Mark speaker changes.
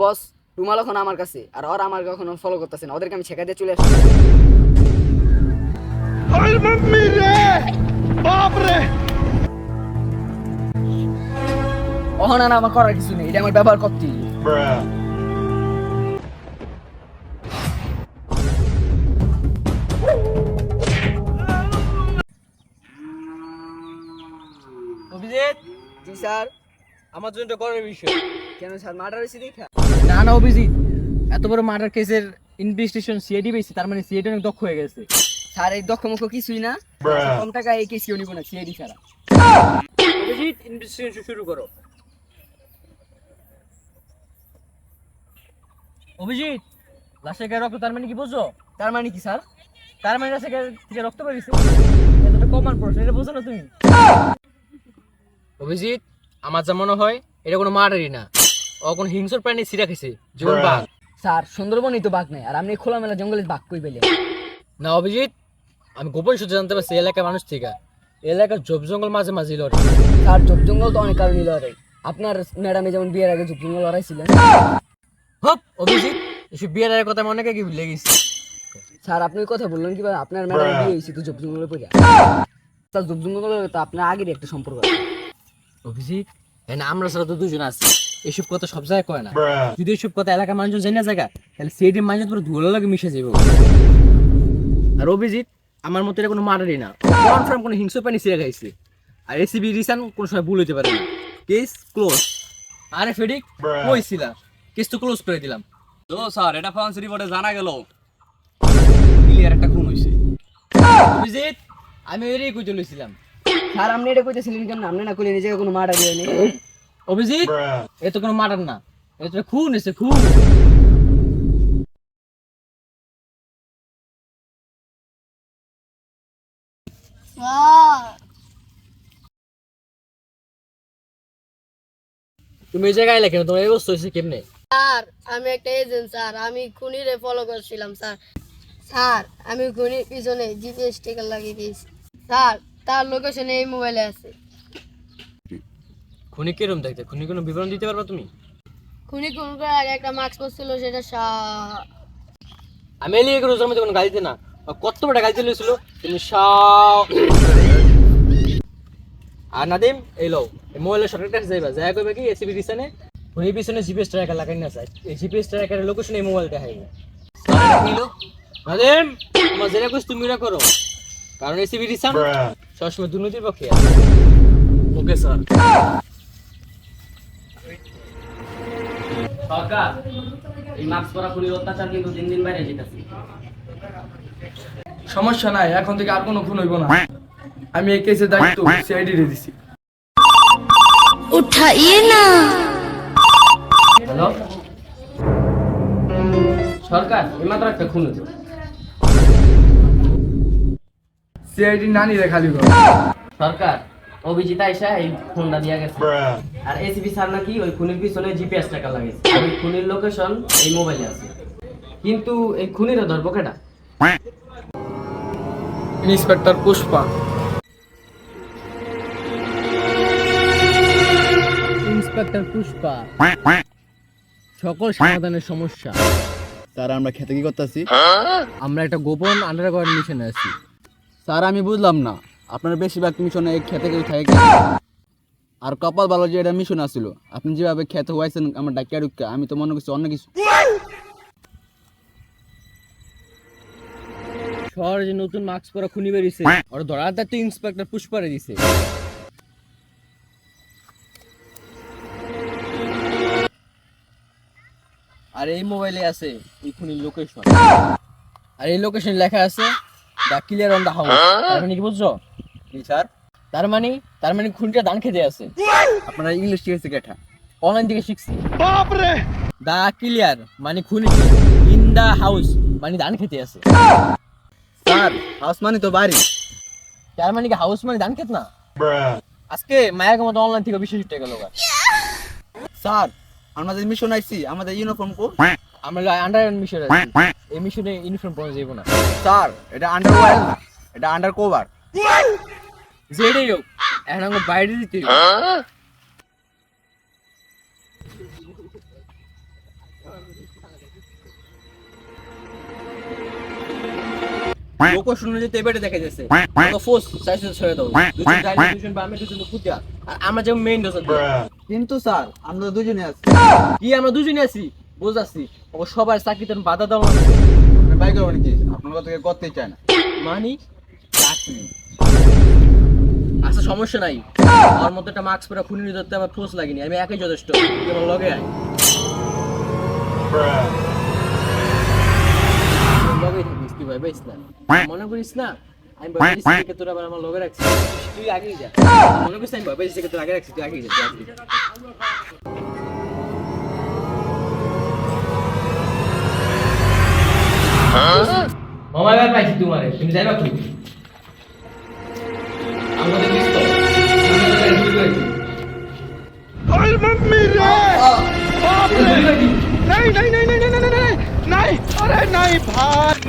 Speaker 1: বস, রুমাল এখন আমার কাছে, আর ওরা আমার কখনো ফলো করতেছে না, ওদেরকে আমি ছেঁকা দিয়ে চলে আসছি। ওহ না না, আমার করার কিছু নেই, এটা আমার ব্যবহার করতেই।
Speaker 2: অভিজিৎ,
Speaker 1: জি স্যার।
Speaker 2: আমার জন্য করার বিষয়।
Speaker 1: কেন স্যার, মার্ডার হয়েছে দেখা?
Speaker 2: না না অভিজিৎ, এত বড় মার্ডার কেসের ইনভেস্টিগেশন সিআইডি পেয়েছি, তার মানে সিআইডি অনেক দক্ষ হয়ে গেছে।
Speaker 1: স্যার এই দক্ষ মুখ কিছুই না, কম টাকা এই কেস কেউ নিব না সিআইডি ছাড়া।
Speaker 2: অভিজিৎ, ইনভেস্টিগেশন শুরু করো। অভিজিৎ, লাশের গায়ে রক্ত, তার মানে কি বুঝছো?
Speaker 1: তার মানে কি স্যার?
Speaker 2: তার মানে লাশের গায়ে থেকে রক্ত বেরিয়েছে। এতটা কমন প্রশ্ন, এটা বোঝো না তুমি? অভিজিৎ, আমার যা মনে হয় এটা কোনো মার্ডারই না, ও কোনো হিংস্র প্রাণী ছিঁড়া খেয়েছে, যেমন বাঘ।
Speaker 1: স্যার সুন্দরবনই তো বাঘ নাই, আর আপনি খোলামেলা জঙ্গলে বাঘ কই পেলেন?
Speaker 2: না অভিজিৎ, আমি গোপন সূত্রে জানতে পারছি এই এলাকার মানুষ থেকে, এই এলাকার ঝোপ জঙ্গল মাঝে মাঝে লড়ে।
Speaker 1: স্যার ঝোপ জঙ্গল তো অনেক কারণে লড়াই, আপনার ম্যাডামে যেমন বিয়ের আগে ঝোপ জঙ্গল লড়াইছিলেন।
Speaker 2: হপ অভিজিৎ, এসব বিয়ের আগে কথা মনে কি ভুলে গেছি।
Speaker 1: স্যার আপনি ওই কথা বললেন কি, আপনার ম্যাডাম বিয়ে হয়েছে তো ঝোপ জঙ্গলে পড়ে। স্যার ঝোপ জঙ্গল তো আপনার আগের একটা সম্পর্ক আছে।
Speaker 2: অভিজিৎ, না আমরা ছাড়া তো দুজন আছি, এসব কথা সব জায়গায় কয় না। যদি এসব কথা এলাকার মানুষজন জেনে জায়গা, তাহলে সিআইডির মানুষজন পুরো ধুলো লাগে মিশে যাবে। আর অভিজিৎ, আমার মতে এটা কোনো মার্ডারই না, কনফার্ম কোনো হিংস্র প্রাণী ছিঁড়ে খাইছে। আর এসিবি রিসান কোনো সময় ভুল হইতে পারে না। Case close. আরে ফেডিক, কই ছিলা? কেস তো ক্লোজ করে দিলাম।
Speaker 3: তো স্যার, এটা ফরেন্সিক রিপোর্টে জানা গেল ক্লিয়ার একটা খুন হয়েছে।
Speaker 2: অভিজিৎ, আমি এরই কই চলেছিলাম।
Speaker 1: স্যার আপনি এটা কইতেছিলেন কেন? আপনি না কইলেন এই জায়গায় কোনো মার্ডার হয়নি।
Speaker 2: অভিজিৎ, এ তো কোনো মার্ডার না, এটা তো খুন হয়েছে, খুন। তুমি এই জায়গায় এলে কেন? তোমার এই অবস্থা হয়েছে কেমনে?
Speaker 4: স্যার আমি একটা এজেন্ট স্যার, আমি খুনিরে ফলো করছিলাম স্যার। স্যার আমি খুনির পিছনে জিপিএস স্টিকার লাগিয়ে দিয়েছি স্যার, তার লোকেশন এই মোবাইলে আছে।
Speaker 2: খুনি কিরম দেখতে? খুনি কোনো বিবরণ দিতে পারবা তুমি?
Speaker 4: খুনি খুন করার আগে একটা মাস্ক পরছিল, সেটা
Speaker 2: আমি এলিয়ে রোজার মধ্যে কোনো গাড়িতে না, কত বড় গাড়িতে লইছিল তুমি সাও। আর নাদিম, এই লও এই মোবাইলের শর্টকাট কাছে যাইবা, যায় কইবা কি এসিবি রিসানে খুনির পিছনে জিপিএস ট্র্যাকার লাগাই না চাই, এই জিপিএস ট্র্যাকারের লোকেশন এই মোবাইল দেখাইবে। নিলো নাদিম, তোমার যেটা কইছ তুমি ওটা করো, কারণ এসিবি রিসান সবসময় দুর্নীতির পক্ষে আছে।
Speaker 3: Okay sir.
Speaker 5: সরকার, এই মাস্ক পরা খুনির অত্যাচার কিন্তু দিন দিন বাইরে যেতেছে।
Speaker 6: সমস্যা নাই, এখন থেকে আর কোনো খুন হইব না। আমি এই কেসের দায়িত্ব সিআইডি রে দিছি।
Speaker 4: উঠাইয়ে না।
Speaker 5: হ্যালো সরকার, এইমাত্র একটা খুন হয়েছে।
Speaker 6: সিআইডি নানি রে খালি কর।
Speaker 5: সরকার, অভিজিৎ আইসা এই ফোনটা দিয়া গেছে, আর এসিপি স্যার নাকি ওই খুনির পিছনে জিপিএস ট্র্যাকার লাগাইছে, আর ওই খুনির লোকেশন এই মোবাইলে আছে। কিন্তু এই খুনিরা ধরবো কেটা?
Speaker 6: ইন্সপেক্টর পুষ্পা।
Speaker 2: ইন্সপেক্টর পুষ্পা, সকল সমাধানের সমস্যা।
Speaker 7: স্যার আমরা খেতে কি করতেছি?
Speaker 2: আমরা একটা গোপন আন্ডারগ্রাউন্ড মিশনে আছি।
Speaker 7: স্যার আমি বুঝলাম না, আপনার বেশিরভাগ মিশনে এই খেতে কেউ থাকে। আর কপাল ভালো যে এটা মিশন আসছিল, আপনি যেভাবে খেতে হয়েছেন আমার ডাকিয়া ঢুকা, আমি তো মনে করছি অন্য কিছু।
Speaker 2: শহরে যে নতুন মাস্ক পরা খুনি বেরিয়েছে, ওর ধরার দায়িত্ব ইন্সপেক্টর পুষ্পারে দিছে। আর এই মোবাইলে আছে এই খুনির লোকেশন, আর এই লোকেশন লেখা আছে the clear on the house. তার মানে কি বুঝছো?
Speaker 7: কি স্যার?
Speaker 2: তার মানে খুনিটা ধান খেতে আছে।
Speaker 7: আপনারা ইংলিশ শিখেছে কেটা?
Speaker 2: অনলাইন থেকে শিখছি। দ্য ক্লিয়ার মানে খুনি, ইন দ্য হাউস মানে ধান খেতে আছে।
Speaker 7: স্যার হাউস মানে তো বাড়ি।
Speaker 2: তার মানে কি হাউস মানে ধান খেত না? আজকে মায়ের মতো অনলাইন থেকে বিশেষ উঠে গেল।
Speaker 7: স্যার আমাদের মিশন আইছি, আমাদের ইউনিফর্ম কো?
Speaker 2: আমরা আন্ডার মিশন আছি, এই মিশনে ইউনিফর্ম পরে যাবো না।
Speaker 7: স্যার এটা আন্ডারওয়্যার না, এটা আন্ডার কভার।
Speaker 2: যেটাই হোক, এখন আমাকে বাইরে দিতে হবে। লোকেশন অনুযায়ী তো এবারে দেখা যাচ্ছে তো ফোর্স সাইজ ছেড়ে দাও দুজন গাড়ি দুজন বামে দুজন কুতিয়া আর আমরা যেমন মেইন রোড
Speaker 7: কিন্তু স্যার আমরা দুজনে আছি।
Speaker 2: কি আমরা দুজনে আছি বুঝাচ্ছি ও সবার চাকরিতে বাধা দাও না
Speaker 7: আপনি বাইক করবেন কি আপনার কথা করতেই চায় না।
Speaker 2: মানি চাকরি আচ্ছা সমস্যা নাই আমার মতো একটা মাস্ক পরে খুনি ধরতে আমার ফোর্স লাগেনি আমি একাই যথেষ্ট কেবল লগে আয় লগে থাকিস তুই ভাই বেশ না মনে করিস না আমি ভাই বেশ থেকে তোরা আবার আমার লগে রাখছিস তুই আগেই যা মনে করিস আমি ভাই বেশ থেকে তোর আগে রাখছিস তুই আগেই যা তুই আগেই যা। মামা এবার পাইছি তোমারে তুমি যাইবা কি আমাদের মিস তো
Speaker 8: नहीं नहीं नहीं नहीं नहीं नहीं नहीं नहीं अरे नहीं भाई